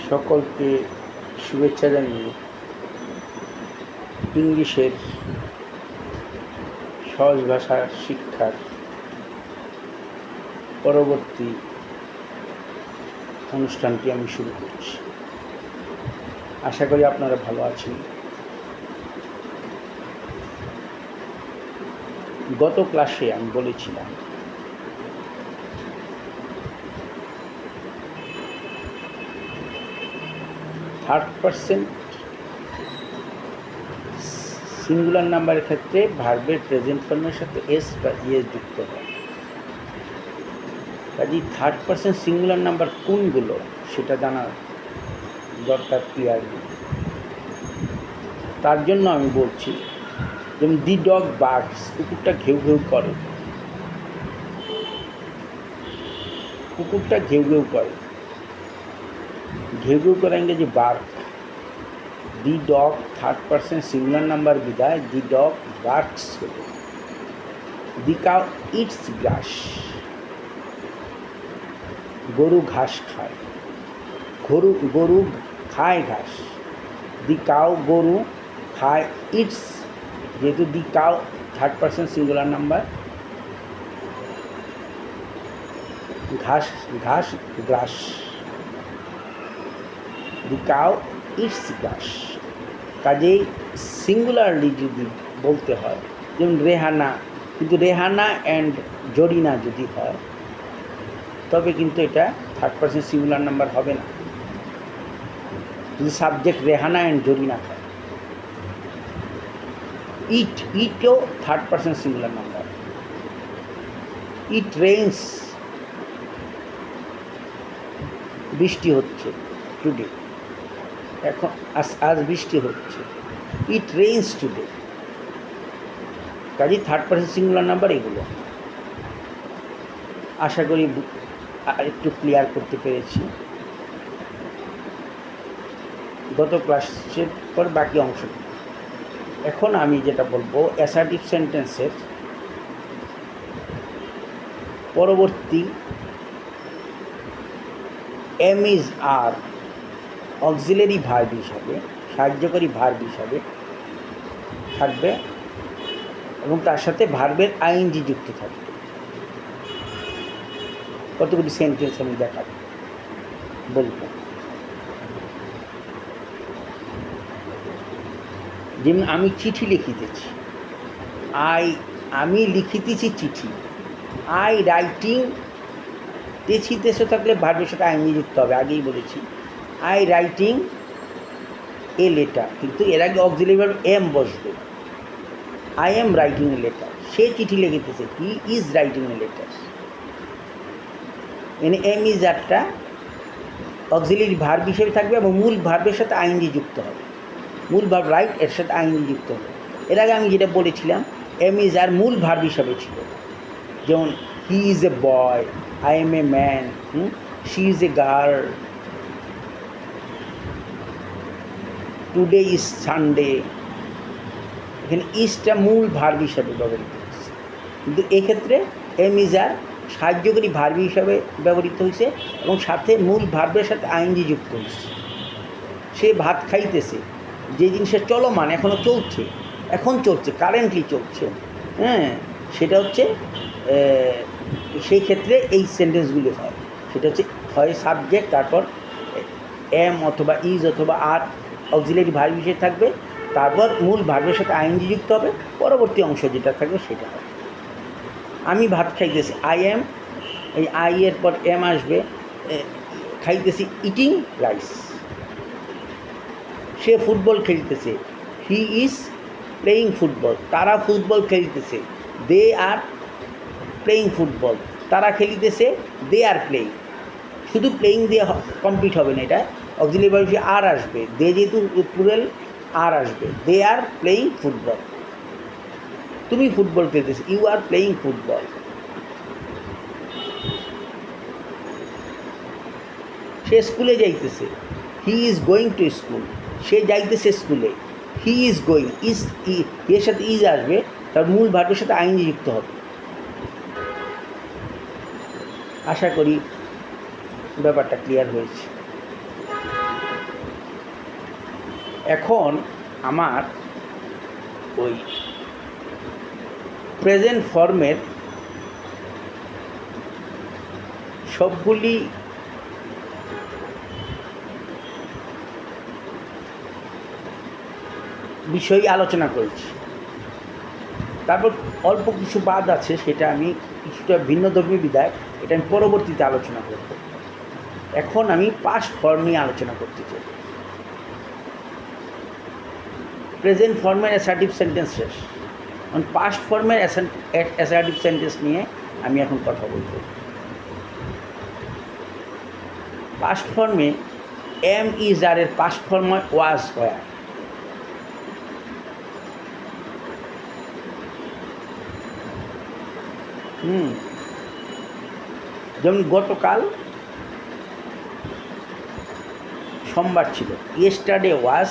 সকলকে শুভেচ্ছা জানিয়ে ইংলিশের সহজ ভাষার শিক্ষার পরবর্তী অনুষ্ঠানটি আমি শুরু করছি। আশা করি আপনারা ভালো আছেন। গত ক্লাসে আমি বলেছিলাম থার্ড পারসন সিঙ্গুলার নাম্বারের ক্ষেত্রে ভার্বের প্রেজেন্ট ফর্মের সাথে এস বা ইএস যুক্ত হয়। কাজেই থার্ড পারসন সিঙ্গুলার নাম্বার কোনগুলো সেটা জানার দরকার ক্লিয়ারলি। তার জন্য আমি বলছি, যেমন দি ডগ বার্কস, কুকুরটা ঘেউ ঘেউ করে, কুকুরটা ঘেউ ঘেউ করে, ঘেউ ঘেউ করে ইংরেজি bark. The dog third person singular number বিদায় দি ডগ বার্কস হলো। দি কাউ ইটস গ্রাস, গরু ঘাস খায়, গরু খায় ঘাস। দি কাউ গরু খায় ইটস, যেহেতু the cow third person singular number, ঘাস ঘাস গ্রাস, দি কাউ ইটস গ্রাস। কাজেই সিঙ্গুলারলি যদি বলতে হয়, যেমন রেহানা, কিন্তু রেহানা অ্যান্ড জরিনা যদি হয় তবে কিন্তু এটা থার্ড পারসন সিঙ্গুলার নাম্বার হবে না, যদি সাবজেক্ট রেহানা অ্যান্ড জরিনা হয়। ইটও third person singular number. It rains, বৃষ্টি হচ্ছে, টুডে, এখন আজ বৃষ্টি হচ্ছে। It rains today. কাজেই থার্ড পারসন সিঙ্গুলার নাম্বার এগুলো। আশা করি একটু ক্লিয়ার করতে পেরেছি। গত ক্লাসের পর বাকি অংশ এখন আমি যেটা বলবো, অ্যাসার্টিভ সেন্টেন্সের পরবর্তী am is are auxiliary verb হিসাবে, সাহায্যকারী ভার্ব হিসাবে থাকবে এবং তার সাথে ভার্বের আইএনজি যুক্ত থাকবে। কতগুলি সেন্টেন্স আমি দেখাবো, বলবো। যেমন আমি চিঠি লিখিতেছি, আমি লিখিতেছি চিঠি। আই রাইটিং, তেছি তেসে থাকলে ভার্বের সাথে আইএনজি যুক্ত হবে, আগেই বলেছি। আই রাইটিং এ লেটার, কিন্তু এর আগে অক্সিলারি ভার্ব এম বসবে। I am writing a letter, সে চিঠি লিখিতেছে, he is writing a letter. এনে এম ইজ আরটা অক্সিলারি ভার্ব হিসেবে থাকবে এবং মূল ভার্বের সাথে আইএনজি যুক্ত হবে। মূল ভার্ব রাইট, এর সাথে আইএনজি যুক্ত হবে। এর আগে আমি যেটা বলেছিলাম, এম ইজ আর মূল ভার্ব হিসাবে ছিল, যেমন he is a boy, I M a man, she is a girl, today is Sunday. এখানে ইজটা মূল ভার্ব হিসাবে ব্যবহৃত হয়েছে, কিন্তু এক্ষেত্রে এম ইজ আর সাহায্যকারী ভার্ব হিসাবে ব্যবহৃত হয়েছে এবং সাথে মূল ভার্বের সাথে আইএনজি যুক্ত হয়েছে। সে ভাত খাইতেছে, যে জিনিসের চলমান, এখনও চলছে, এখন চলছে, কারেন্টলি চলছে, সেটা হচ্ছে, সেই ক্ষেত্রে এই সেন্টেন্সগুলি হয়। সেটা হচ্ছে হয় সাবজেক্ট, তারপর এম অথবা ইজ অথবা আর অক্সিলারি ভার্ব হিসেবে থাকবে, তারপর মূল ভার্বের সাথে আইএনজি যুক্ত হবে, পরবর্তী অংশ যেটা থাকবে সেটা হবে। আমি ভাত খাইতেছি, আই এম, এই আই এর পর এম আসবে, খাইতেছি, ইটিং রাইস। সে ফুটবল খেলতেছে, হি ইজ প্লেয়িং ফুটবল। তারা ফুটবল খেলতেছে, দে আর প্লেয়িং ফুটবল। তারা খেলিতেছে, দে আর প্লেয়িং। শুধু প্লেয়িং দিয়ে কমপ্লিট হবে না, এটা অক্সিলারি ভার্ব হিসেবে আর আসবে, দে যেহেতু প্লুরাল আর আসবে, দে আর প্লেয়িং ফুটবল। তুমি ফুটবল খেলতেছে, ইউ আর প্লেয়িং ফুটবল। সে স্কুলে যাইতেছে, he is going to school. সে যাইতেছে স্কুলে, হি ইজ গোয়িং, ইজ এর সাথে ইজ আসবে, তার মূল ভার্বের সাথে আইএনজি যুক্ত হবে। আশা করি ব্যাপারটা ক্লিয়ার হয়েছে। এখন আমার ওই প্রেজেন্ট ফর্মের সবগুলি বিষয় আলোচনা করেছি। তারপর অল্প কিছু বাদ আছে, সেটা আমি কিছুটা ভিন্নধর্মী বিধায় এটা আমি পরবর্তীতে আলোচনা করব। এখন আমি পাস্ট ফর্ম নিয়ে আলোচনা করতে চাই। প্রেজেন্ট ফর্মের অ্যাসার্টিভ সেন্টেন্স শেষ, এখন পাস্ট ফর্মের অ্যাসার্টিভ সেন্টেন্স নিয়ে আমি এখন কথা বলব। পাস্ট ফর্মে এম ইজ আর এর পাস্ট ফর্ম হয় ওয়াজ ওয়ার। যেমন গতকাল সোমবার ছিল, ইয়েস্টারডে ওয়াজ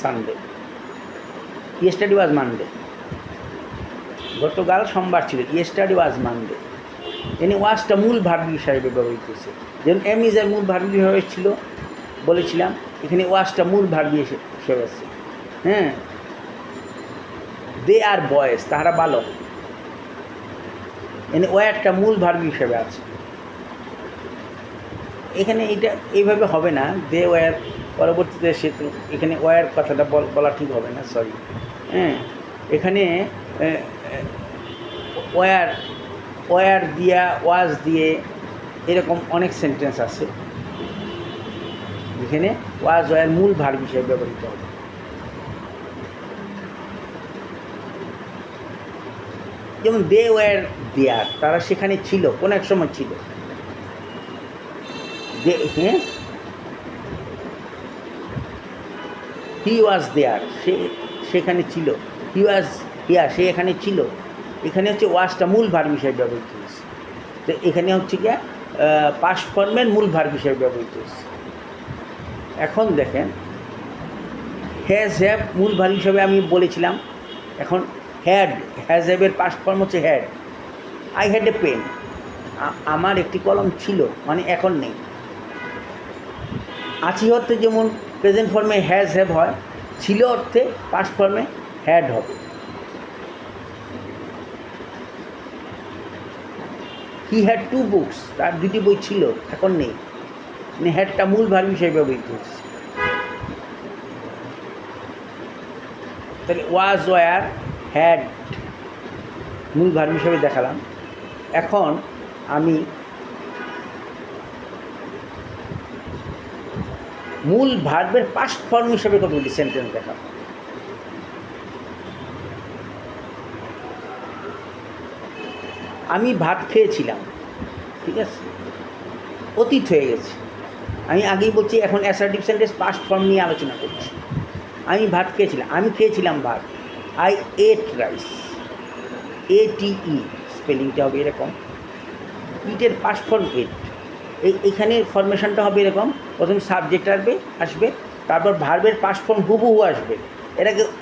সানডে, ইয়েস্টারডে ওয়াজ মানডে। গতকাল সোমবার ছিল, ইয়েস্টারডে ওয়াজ মানডে। এখানে ওয়াজটা মূল ভার্ব হিসাবে ব্যবহৃত হয়েছে। যেমন এম ইজ এর মূল ভার্ব হিসাবে ছিল বলেছিলাম, এখানে ওয়াজটা মূল ভার্ব হিসেবে আছে। হ্যাঁ, দে আর বয়েজ, তাহারা বালক, এখানে ওয়ারটা মূল ভার্ব হিসেবে আছে। এখানে এটা এইভাবে হবে না, দে ওয়ার পরবর্তীতে সে তো এখানে ওয়ার কথাটা বলা ঠিক হবে না, সরি। হ্যাঁ, এখানে ওয়ার দিয়া, ওয়াজ দিয়ে, এরকম অনেক সেন্টেন্স আছে যেখানে ওয়াজ ওয়ার মূল ভার্ব হিসেবে ব্যবহৃত হবে। যেমন দে ওয়ার দেয়ার, তারা সেখানে ছিল, কোনো এক সময় ছিল। হ্যাঁ, হি ওয়াজ দেয়ার, সে সেখানে ছিল। হি ওয়াজ হিয়ার, সে এখানে ছিল। এখানে হচ্ছে ওয়াজটা মূল ভার্ব হিসেবে ব্যবহৃত হয়েছে। তো এখানে হচ্ছে গিয়ে পাস্ট ফর্মের মূল ভার্ব হিসেবে ব্যবহৃত হয়েছে। এখন দেখেন, হ্যাজ হ্যাভ মূল ভার্ব হিসেবে আমি বলেছিলাম। এখন হ্যাড, হ্যাজ হ্যাভের পাস্ট ফর্ম হচ্ছে had. I had a pen, আমার একটি কলম ছিল, মানে এখন নেই। আছি অর্থে যেমন প্রেজেন্ট ফর্মে হ্যাজ হ্যাভ হয়, ছিল অর্থে পাস্ট ফর্মে হ্যাড হবে। হি হ্যাড টু বুকস, তার দুটি বই ছিল, এখন নেই। মানে হ্যাডটা মূল ভার্ব হিসেবে ব্যবহৃত হচ্ছে। তাহলে ওয়াজ ওয়ার হ্যাড মূল ভার্ব হিসেবে দেখালাম। এখন আমি মূল ভার্বের পাস্ট ফর্ম হিসেবে কতগুলি সেন্টেন্স দেখাবো। আমি ভাত খেয়েছিলাম, ঠিক আছে, অতীত হয়ে গেছে। আমি আগেই বলছি, এখন অ্যাসার্টিভ সেন্টেন্স পাস্ট ফর্ম নিয়ে আলোচনা করছি। আমি ভাত খেয়েছিলাম, আমি খেয়েছিলাম ভাত। আই এট রাইস, ATE স্পেলিংটা হবে এরকম। ইটের পাস্ট ফর্ম এট। এইখানে ফরমেশনটা হবে এরকম, প্রথম সাবজেক্ট আসবে, তারপর ভার্বের পাস্ট ফর্ম হুবহু আসবে।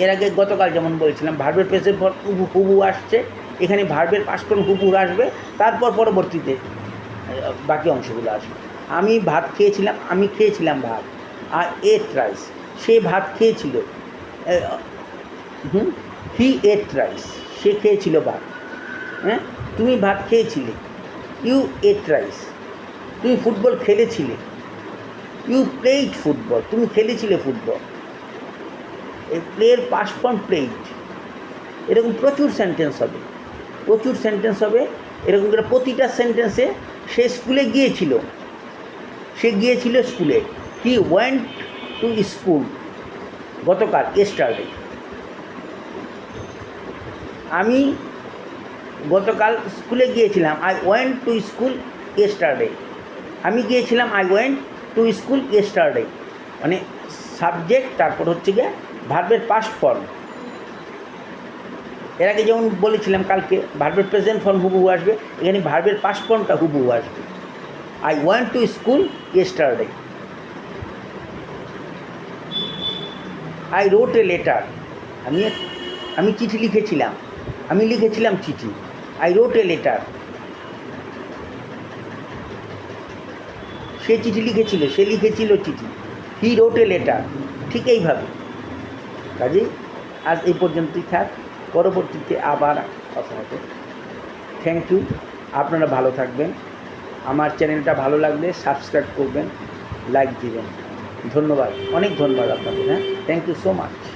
এর আগে গতকাল যেমন বলেছিলাম, ভার্বের প্রেজেন্ট ফর্ম হুবহু আসছে, এখানে ভার্বের পাস্ট ফর্ম হুবহু আসবে, তারপর পরবর্তীতে বাকি অংশগুলো আসবে। আমি ভাত খেয়েছিলাম, আমি খেয়েছিলাম ভাত। আর এট রাইস, সে ভাত খেয়েছিল। হি এট রাইস, সে খেয়েছিল ভাত। হ্যাঁ, তুমি ভাত খেয়েছিলে, ইউ এট রাইস। তুমি ফুটবল খেলেছিলে, ইউ প্লেইড ফুটবল, তুমি খেলেছিলে ফুটবল। এই প্লের পাস্ট ফর্ম প্লেইড। এরকম প্রচুর সেন্টেন্স হবে, এরকম করে প্রতিটা সেন্টেন্সে সে স্কুলে গিয়েছিল, সে গিয়েছিল স্কুলে। হি ওয়েন্ট টু স্কুল, গতকাল ইয়েস্টারডে। আমি গতকাল স্কুলে গিয়েছিলাম, I went to school yesterday. আমি গিয়েছিলাম, I went to school yesterday. মানে সাবজেক্ট, তারপর হচ্ছে গিয়ে ভার্বের পাস্ট ফর্ম। এর আগে যেমন বলেছিলাম কালকে, ভার্বের প্রেজেন্ট ফর্ম হুবহু আসবে, এখানে ভার্বের পাস্ট ফর্মটা হুবহু আসবে। I went to school yesterday. I রোট a letter, আমি চিঠি লিখেছিলাম, আমি লিখেছিলাম চিঠি। I রোট A letter. সে চিঠি লিখেছিল, সে লিখেছিল চিঠি। হি রোট এ লেটার। ঠিক এইভাবে। কাজেই আজ এই পর্যন্তই থাক, পরবর্তীতে আবার কথা হবে। Thank you. আপনারা ভালো থাকবেন। আমার চ্যানেলটা ভালো লাগলে সাবস্ক্রাইব করবেন, লাইক দিবেন। ধন্যবাদ, অনেক ধন্যবাদ আপনাদের। হ্যাঁ, থ্যাংক ইউ সো মাচ।